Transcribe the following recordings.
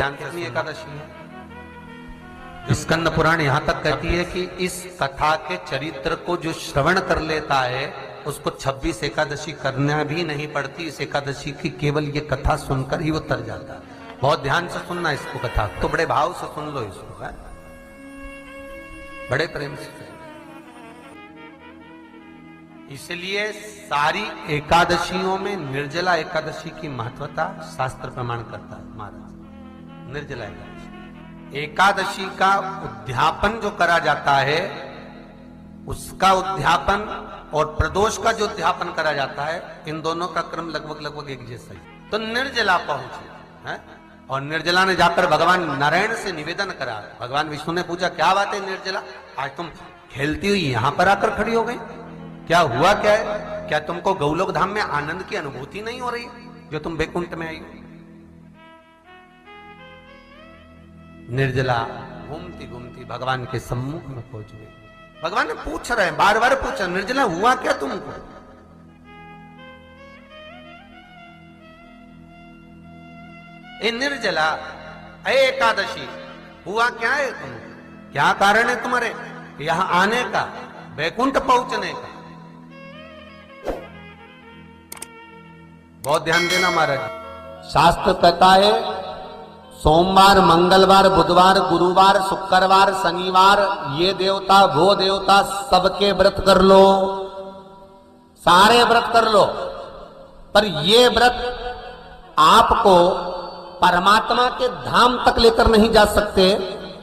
कितनी एकादशी है? स्कंद पुराण यहां तक कहती है कि इस कथा के चरित्र को जो श्रवण कर लेता है उसको 26 एकादशी करना भी नहीं पड़ती। इस एकादशी की केवल ये कथा सुनकर ही वो तर जाता है। बहुत ध्यान से सुनना इसको, कथा तो बड़े भाव से सुन लो इसको, है? बड़े प्रेम से। इसलिए सारी एकादशियों में निर्जला एकादशी की महत्वता शास्त्र प्रमाण करता है। महाराज निर्जला एकादशी का उद्यापन जो करा जाता है, उसका उद्यापन और प्रदोष का जो उद्यापन करा जाता है, इन दोनों का क्रम लगभग एक जैसा ही। तो निर्जला पहुंचे है, और निर्जला ने जाकर भगवान नारायण से निवेदन करा। भगवान विष्णु ने पूछा, क्या बात है निर्जला, आज तुम खेलती हुई यहां पर आकर खड़ी हो गई, क्या हुआ, क्या है? क्या तुमको गौलोक धाम में आनंद की अनुभूति नहीं हो रही जो तुम बैकुंठ में आई हो? निर्जला घूमती घूमती भगवान के सम्मुख में पहुंच गई। भगवान ने पूछ रहे हैं, बार बार पूछा, निर्जला हुआ क्या तुमको? ए निर्जला, ए एकादशी, हुआ क्या है तुमको? क्या कारण है तुम्हारे यहां आने का, बैकुंठ पहुंचने का? बहुत ध्यान देना महाराज। शास्त्र कहता है सोमवार, मंगलवार, बुधवार, गुरुवार, शुक्रवार, शनिवार, ये देवता वो देवता सबके व्रत कर लो, सारे व्रत कर लो, पर ये व्रत आपको परमात्मा के धाम तक लेकर नहीं जा सकते,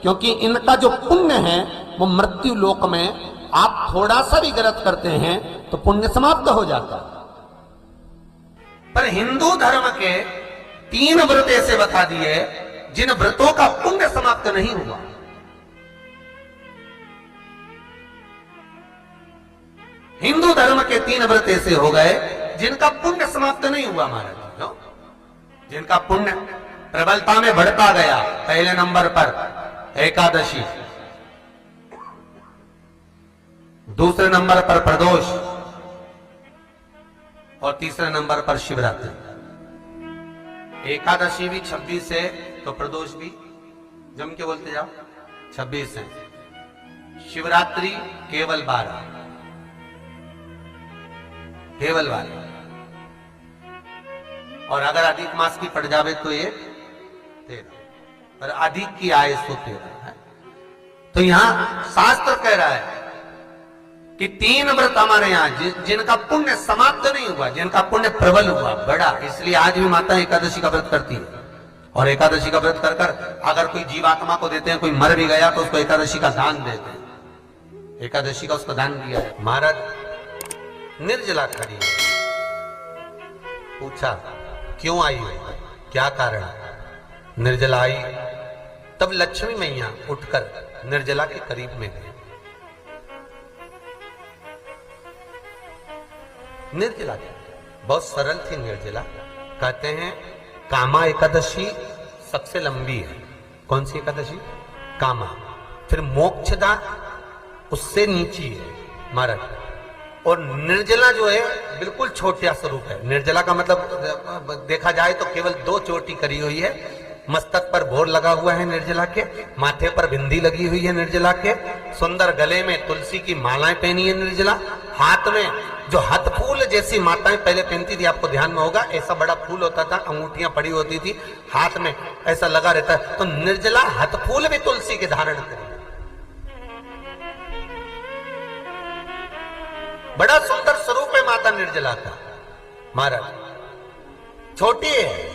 क्योंकि इनका जो पुण्य है वो मृत्यु लोक में आप थोड़ा सा भी गलत करते हैं तो पुण्य समाप्त हो जाता है। पर हिंदू धर्म के 3 व्रत ऐसे बता दिए जिन व्रतों का पुण्य समाप्त नहीं हुआ। हिंदू धर्म के 3 व्रत ऐसे हो गए जिनका पुण्य समाप्त नहीं हुआ महाराज, जिनका पुण्य प्रबलता में बढ़ता गया। पहले नंबर पर एकादशी, दूसरे नंबर पर प्रदोष, और तीसरे नंबर पर शिवरात्रि। एकादशी भी 26 है तो प्रदोष भी जम के बोलते जाओ 26 है। शिवरात्रि केवल 12, केवल 12, और अगर अधिक मास की पड़ जावे तो ये 13, पर अधिक की आय तो 13 है। तो यहां शास्त्र कह रहा है कि 3 व्रत हमारे यहां जिनका पुण्य समाप्त नहीं हुआ, जिनका पुण्य प्रबल हुआ, बड़ा। इसलिए आज भी माता एकादशी का व्रत करती है, और एकादशी का व्रत कर कर अगर कोई जीवात्मा को देते हैं, कोई मर भी गया तो उसको एकादशी का दान देते हैं। एकादशी का उसको दान दिया है। महाराज निर्जला खड़ी है, पूछा क्यों आई हो, क्या कारण? निर्जला आई, तब लक्ष्मी मैया उठकर निर्जला के करीब में गई। निर्जला बहुत सरल थी निर्जला। कहते हैं कामा एकादशी सबसे लंबी है। कौन सी एकादशी? कामा। फिर मोक्षदा उससे नीची है महाराज। और निर्जला जो है बिल्कुल छोटा स्वरूप है। निर्जला का मतलब देखा जाए तो केवल 2 चोटी करी हुई है। मस्तक पर भोर लगा हुआ है निर्जला के, माथे पर बिंदी लगी हुई है निर्जला के, सुंदर गले में तुलसी की मालाएं पहनी है निर्जला, हाथ में जो हथ फूल जैसी माताएं पहले पहनती थी, आपको ध्यान में होगा, ऐसा बड़ा फूल होता था, अंगूठियां पड़ी होती थी, हाथ में ऐसा लगा रहता है। तो निर्जला हथ फूल भी तुलसी के धारण करी, बड़ा सुंदर स्वरूप है माता निर्जला का महाराज। छोटी है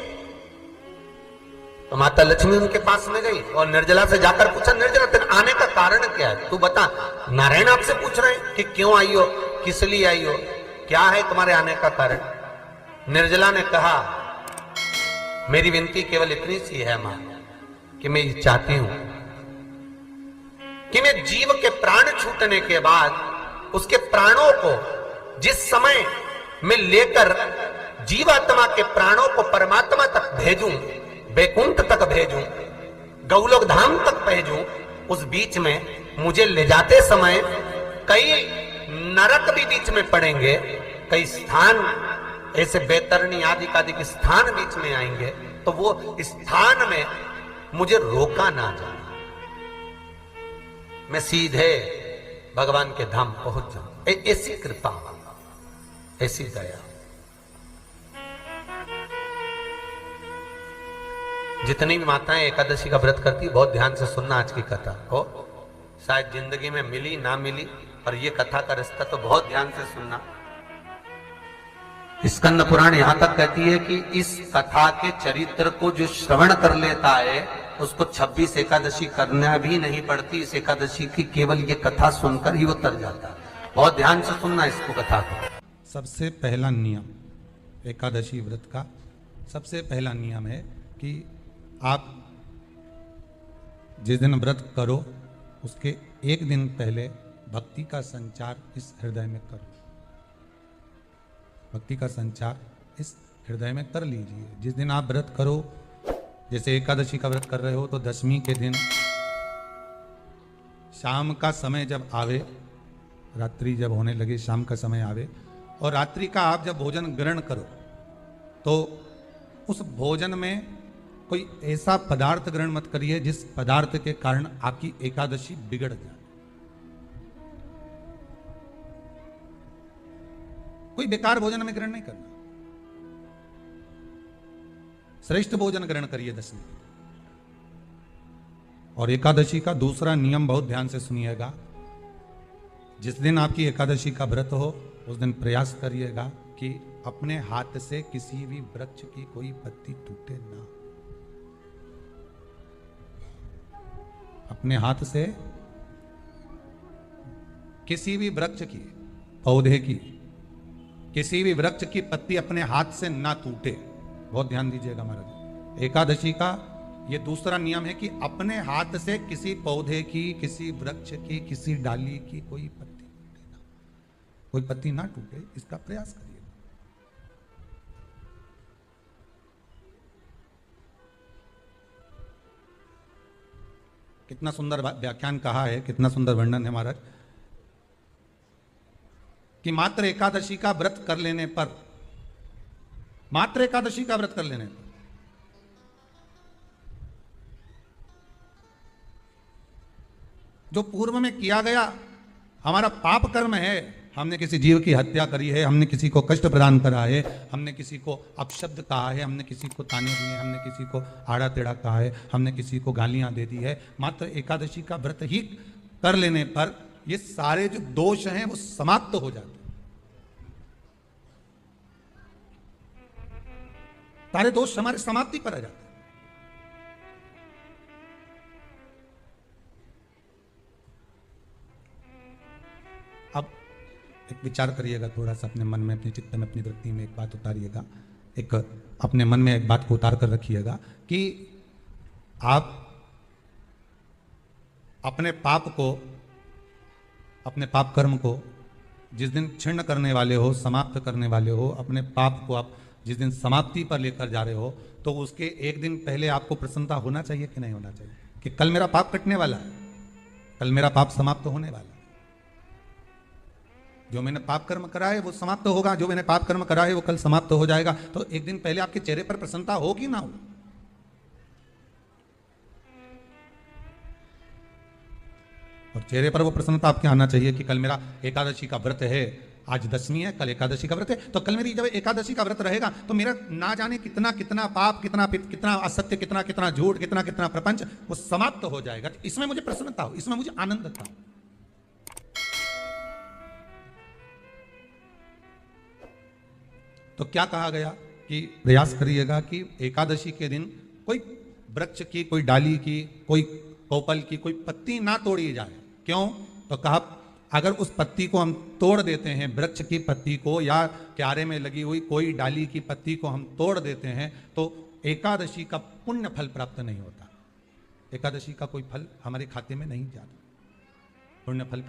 तो माता लक्ष्मी उनके पास में गई और निर्जला से जाकर पूछा, निर्जला तेरे आने का कारण क्या है, तू बता। नारायण आपसे पूछ रहे हैं कि क्यों आई हो, किस लिए आई हो, क्या है तुम्हारे आने का कारण? निर्जला ने कहा, मेरी विनती केवल इतनी सी है मां, कि मैं ये चाहती हूं कि मैं जीव के प्राण छूटने के बाद उसके प्राणों को जिस समय मैं लेकर जीवात्मा के प्राणों को परमात्मा तक भेजूं, बैकुंठ तक भेजूं, गौलोक धाम तक भेजूं, उस बीच में मुझे ले जाते समय कई नरक भी बीच में पड़ेंगे, कई स्थान ऐसे बैतरणी आदि का स्थान बीच में आएंगे, तो वो स्थान में मुझे रोका ना जाना, मैं सीधे भगवान के धाम पहुंच जाऊं। ऐसी कृपा, ऐसी दया। जितनी भी माताएं एकादशी का व्रत करती, बहुत ध्यान से सुनना आज की कथा को, शायद जिंदगी में मिली ना मिली, और ये कथा का रिश्ता तो बहुत ध्यान से सुनना। स्कंद पुराण यहां तक कहती है कि इस कथा के चरित्र को जो श्रवण कर लेता है उसको 26 एकादशी करना भी नहीं पड़ती। इस एकादशी की केवल ये कथा सुनकर ही वो तर जाता है। बहुत ध्यान से सुनना इसको, कथा को। सबसे पहला नियम एकादशी व्रत का, सबसे पहला नियम है कि आप जिस दिन व्रत करो उसके एक दिन पहले भक्ति का संचार इस हृदय में करो। भक्ति का संचार इस हृदय में कर लीजिए। जिस दिन आप व्रत करो, जैसे एकादशी का व्रत कर रहे हो तो दशमी के दिन शाम का समय जब आवे, रात्रि जब होने लगे, शाम का समय आवे, और रात्रि का आप जब भोजन ग्रहण करो तो उस भोजन में कोई ऐसा पदार्थ ग्रहण मत करिए जिस पदार्थ के कारण आपकी एकादशी बिगड़ जाए। कोई बेकार भोजन में ग्रहण नहीं करना, श्रेष्ठ भोजन ग्रहण करिए दशमी। और एकादशी का दूसरा नियम बहुत ध्यान से सुनिएगा। जिस दिन आपकी एकादशी का व्रत हो उस दिन प्रयास करिएगा कि अपने हाथ से किसी भी वृक्ष की कोई पत्ती टूटे ना। अपने हाथ से किसी भी वृक्ष की, पौधे की, किसी भी वृक्ष की पत्ती अपने हाथ से ना टूटे। बहुत ध्यान दीजिएगा महाराज। एकादशी का ये दूसरा नियम है कि अपने हाथ से किसी पौधे की, किसी वृक्ष की, किसी डाली की कोई पत्ती टूटे ना, कोई पत्ती ना टूटे, इसका प्रयास करिए। कितना सुंदर व्याख्यान कहा है, कितना सुंदर वर्णन है महाराज, कि मात्र एकादशी का व्रत कर लेने पर, मात्र एकादशी का व्रत कर लेने पर जो पूर्व में किया गया हमारा पाप कर्म है, हमने किसी जीव की हत्या करी है, हमने किसी को कष्ट प्रदान करा है, हमने किसी को अपशब्द कहा है, हमने किसी को ताने दिए, हमने किसी को आड़ा टेढ़ा कहा है, हमने किसी को गालियां दे दी है, मात्र एकादशी का व्रत ही कर लेने पर ये सारे जो दोष हैं वो समाप्त हो जाते हैं। सारे दोष हमारे समाप्ति पर आ जाते हैं। अब एक विचार करिएगा थोड़ा सा अपने मन में, अपने चित्त में, अपनी वृत्ति में एक बात उतारिएगा। एक अपने मन में एक बात को उतार कर रखिएगा कि आप अपने पाप को, अपने पाप कर्म को जिस दिन क्षीण करने वाले हो, समाप्त करने वाले हो, अपने पाप को आप जिस दिन समाप्ति पर लेकर जा रहे हो, तो उसके एक दिन पहले आपको प्रसन्नता होना चाहिए कि नहीं होना चाहिए कि कल मेरा पाप कटने वाला है, कल मेरा पाप समाप्त होने वाला है। जो मैंने पाप कर्म करा है वो समाप्त होगा, जो मैंने पाप कर्म करा है वो कल समाप्त हो जाएगा। तो एक दिन पहले आपके चेहरे पर प्रसन्नता हो कि ना हो? और चेहरे पर वो प्रसन्नता आपके आना चाहिए कि कल मेरा एकादशी का व्रत है, आज दशमी है, कल एकादशी का व्रत है, तो कल मेरी जब एकादशी का व्रत रहेगा तो मेरा ना जाने कितना कितना पाप, कितना असत्य, कितना कितना झूठ, कितना कितना प्रपंच वो समाप्त हो जाएगा। इसमें मुझे प्रसन्नता हो, इसमें मुझे आनंद था। तो क्या कहा गया कि प्रयास करिएगा कि एकादशी के दिन कोई वृक्ष की, कोई डाली की, कोई कोपल की कोई पत्ती ना तोड़ी जाए। क्यों? तो कहा अगर उस पत्ती को हम तोड़ देते हैं, वृक्ष की पत्ती को या क्यारे में लगी हुई कोई डाली की पत्ती को हम तोड़ देते हैं तो एकादशी का पुण्य फल प्राप्त नहीं होता, एकादशी का कोई फल हमारे खाते में नहीं जाता, पुण्य फल